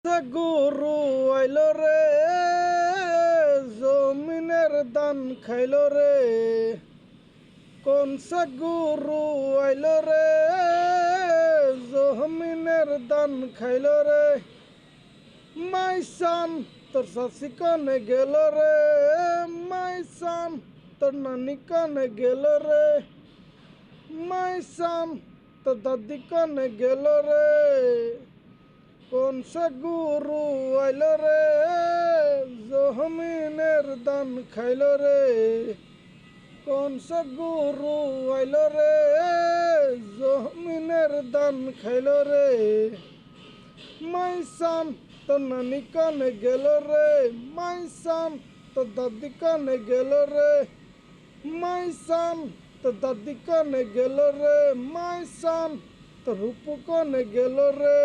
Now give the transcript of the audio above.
গরু আইলো রে, জমিনের দান খাইলো রে। কোন সে গরু আইলো রে, জমিনের দান খাইলো রে। মাইসান তোর শাশি কনে গেল রে, মাইসান তোর নানি কনে গেল রে, মাইসান তোর দাদি কনে গেল রে। কোন সে গুরু আইলো রে, জমিনের দান খাইলো রে। কোন সে গুরু আইলো রে, জমিনের দান খাইলো রে। মাইসান তোর নানি কানে গেল রে, মাইসান তোর দাদি কানে গেল রে, মাইসান তোর দাদি কানে গেল রে, মাইসান তোর রূপু কানে গেল রে।